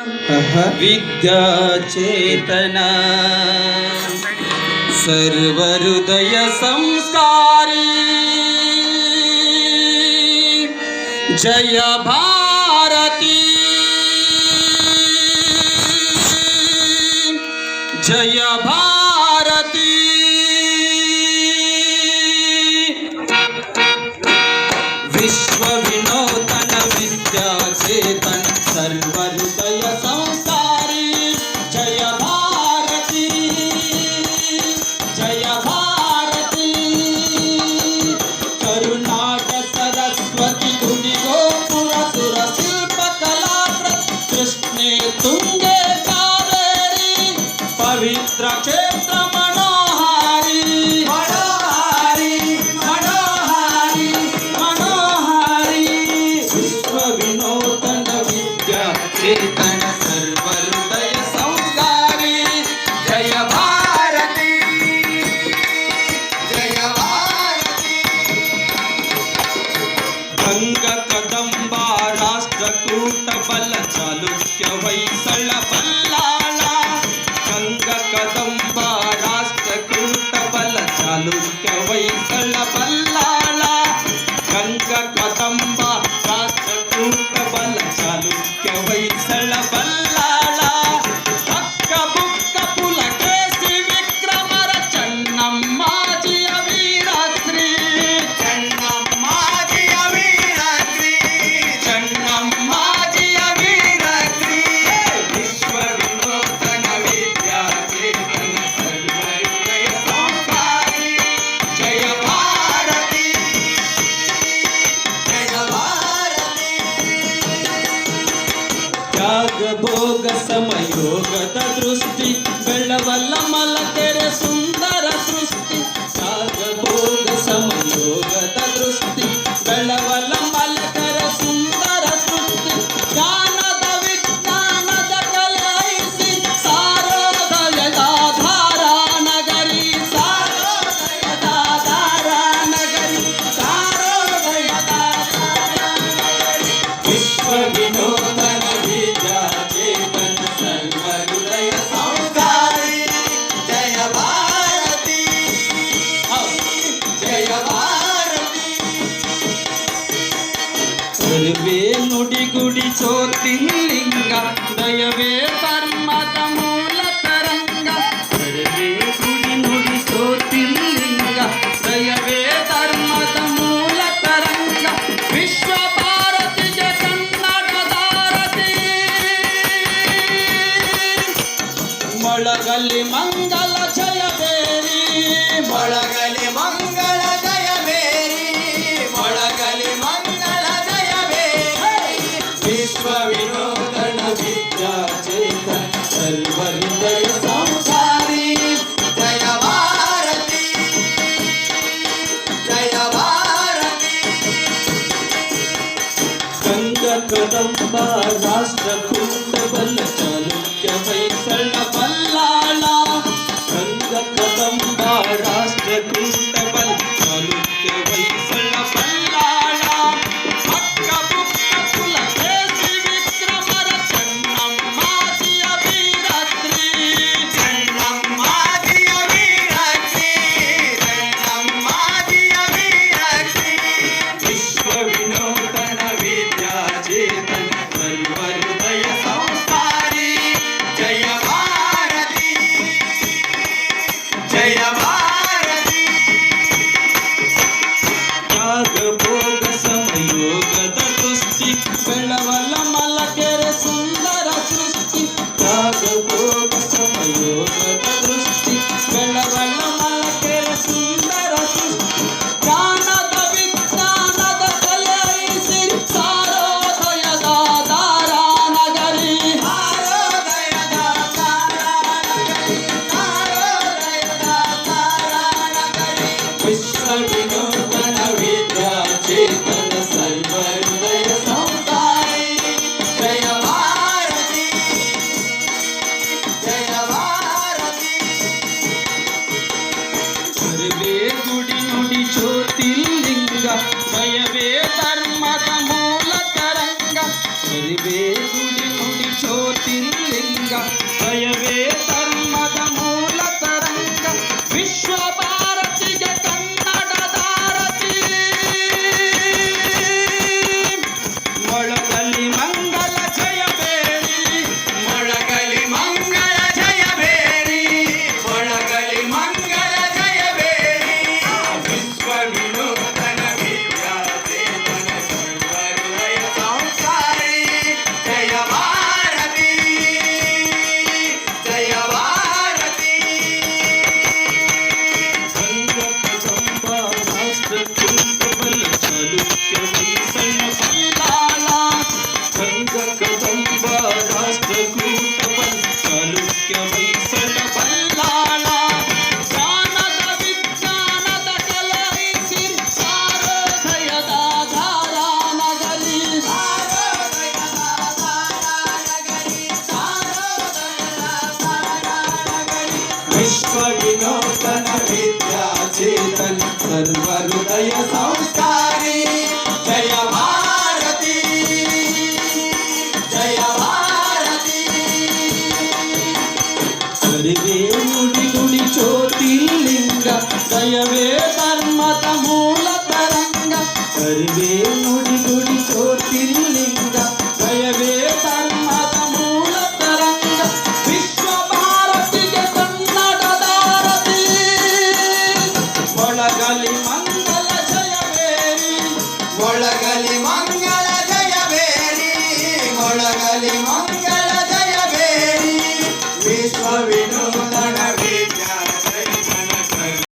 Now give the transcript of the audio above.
विद्या चेतना सर्वहृदय संस्कारी जय भारती जय भारती विश्व विनूतन विद्या चेतन सर्वहृदय संस्कारी जय भारती जय भारती कर्नाटक सरस्वती गुणी गोपुर सुर शिल्प कला कृष्णे तुंगे कावेरी पवित्र क्षेत्र मनोहारी मनोहारी मनोहारी मनोहारी विश्व विनूतन विद्या चेतन सर्वहृदय संस्कारी जय भारती जय भारती गंग कदंबा राष्ट्रकूट बल चालुक्य ಹೊಯ್ಸಳ ಬಲ್ಲಾಳ ಗಂಗ ಕದಂಬ ರಾಷ್ಟ್ರಕೂಟ ಬಲ ಚಾಲುಕ್ಯ ಹೊಯ್ಸಳ ಬಲ್ಲಾಳ ಗಂಗ ಕದಂಬ ರಾಷ್ಟ್ರಕೂಟ ಬಲ ಚಾಲುಕ್ಯ ಹೊಯ್ಸಳ ಬಲ್ಲಾಳ ಅಕ್ಕ ಬುಕ್ಕ ಪುಲಕೇಶಿ ವಿಕ್ರಮರ ಚೆನ್ನಮ್ಮಾಜಿಯ ವೀರಶ್ರೀ ಚೆನ್ನಮ್ಮಾಜಿಯ ವೀರಶ್ರೀ ಚೆನ್ನಮ್ಮಾಜಿಯ ವೀರಶ್ರೀ ವಿಶ್ವ ವಿನೂತನ ವಿದ್ಯಾ ಚೇತನ ಸರ್ವಹೃದಯ ಸಂಸ್ಕಾರಿ ಜಯ ಭಾರತಿ ಜಯ ಭಾರತಿ ತ್ಯಾಗ ಭೋಗ ಸಮಯೋಗದ ದೃಷ್ಟಿ ಬೆಳವಲ್ಲ ಮಲಕೆರೆ ಸುಂದರ ಸೃಷ್ಟಿ ತ್ಯಾಗ ಭೋಗ ಸಮಯೋಗದ ದೃಷ್ಟಿ ಬೆಳವಲ್ಲ ಮಲಕರ ಸುಂದರ ಸೃಷ್ಟಿ ಜ್ಞಾನದ ವಿಜ್ಞಾನದ ಕಲೈಸಿ ಸಾರೋದಯದ ಧಾರಾ ನಗರಿ ಸಾರೋದಯದ ಧಾರಾ ನಗರಿ ಸಾರೋದಯದ ಧಾರಾ ನಗರಿ ವಿಶ್ವ ವಿನೂತನ ವಿದ್ಯಾ ಚೇತನ ಸರ್ವಹೃದಯ ಸಂಸ್ಕಾರಿ ಜಯ ಭಾರತಿ ಜಯ ಭಾರತಿ ಸರ್ವೇ ನುಡಿಗುಡಿ ಜ್ಯೋತಿರ್ಲಿಂಗ ದಯವೇ ಧರ್ಮದ ಮೂಲ ತರಂಗ ಸರ್ವೇ ಗುಡಿ ನುಡಿ ಜ್ಯೋತಿರ್ಲಿಂಗ ದಯವೇ ಧರ್ಮದ ಮೂಲ ತರಂಗ ವಿಶ್ವ ಭಾರತಿಗೆ ಕನ್ನಡದಾರತಿ ಮೊಳಗಲಿ ಮಂಗಲ ಜಯಬೇರಿ ಮೊಳಗಲಿ ಮಂಗಳ ಜಯಬೇರಿ ಮೊಳಗಲಿ ಮಂಗಳ ಜಯಬೇರಿ ವಿಶ್ವ ವಿನೂತನ ವಿದ್ಯಾ ಚೇತನ ಸರ್ವಹೃದಯ ಸಂಸ್ಕಾರಿ ಜಯ ಭಾರತಿ ಜಯ ಭಾರತಿ ಗಂಗ ಕದಂಬ ರಾಷ್ಟ್ರಕೂಟ ಬಲ ಚಾಲುಕ್ಯ ಹೊಯ್ಸಳ ಬಲ್ಲಾಳ ಗಂಗ ಕದಂಬ ರಾಷ್ಟ್ರಕೂಟ ಬಲ ಚಾಲುಕ್ಯ ಹೊಯ್ಸಳ ಬಲ್ಲಾಳ ಅಕ್ಕ ಬುಕ್ಕ ಪುಲಕೇಶಿ ವಿಕ್ರಮರ ಚೆನ್ನಮ್ಮಾಜಿಯ ವೀರಶ್ರೀ ಚೆನ್ನಮ್ಮಾಜಿಯ ವೀರಶ್ರೀ ಚೆನ್ನಮ್ಮಾಜಿಯ ವೀರಶ್ರೀ ವಿಶ್ವ ವಿನೂತನ ವಿದ್ಯಾ ಚೇತನ ಸರ್ವಹೃದಯ ಸಂಸ್ಕಾರಿ ಜಯ ಭಾರತಿ ಜಯ ಭಾರತಿ ತ್ಯಾಗ ಭೋಗ ಸಮಯೋಗದ ದೃಷ್ಟಿ ಬೆಳವಲ್ಲ ಮಲಕೆರೆ ಸುಂದರ ಸೃಷ್ಟಿ ತ್ಯಾಗ ಭೋಗ ಸಮಯೋಗದ ದೃಷ್ಟಿ ಬೆಳವಲ್ಲ ಮಲಕೆರೆ ಸುಂದರ ಸೃಷ್ಟಿ ಜ್ಞಾನದ ವಿಜ್ಞಾನದ ಕಲೈಸಿ ಸಾರೋದಯದ ಧಾರಾ ನಗರಿ ಸಾರೋದಯದ ಧಾರಾ ನಗರಿ ಸಾರೋದಯದ ಧಾರಾ ನಗರಿ ವಿಶ್ವ ವಿನೂತನ ವಿದ್ಯಾ ಚೇತನ ಸರ್ವಹೃದಯ ಸಂಸ್ಕಾರಿ ಜಯ ಭಾರತಿ विश्व विनोदन विद्या चेतन सर्व हृदय संस्कारी जय भारती जय भारती सर्वे नुಡಿ ನುಡಿ ಜ್ಯೋತಿರ್ಲಿಂಗ ದಯವೇ ಧರ್ಮದ ಮೂಲ ತರಂಗ ಸರ್ವೇ ನುಡಿ ನುಡಿ ಜ್ಯೋತಿರ್ಲಿಂಗ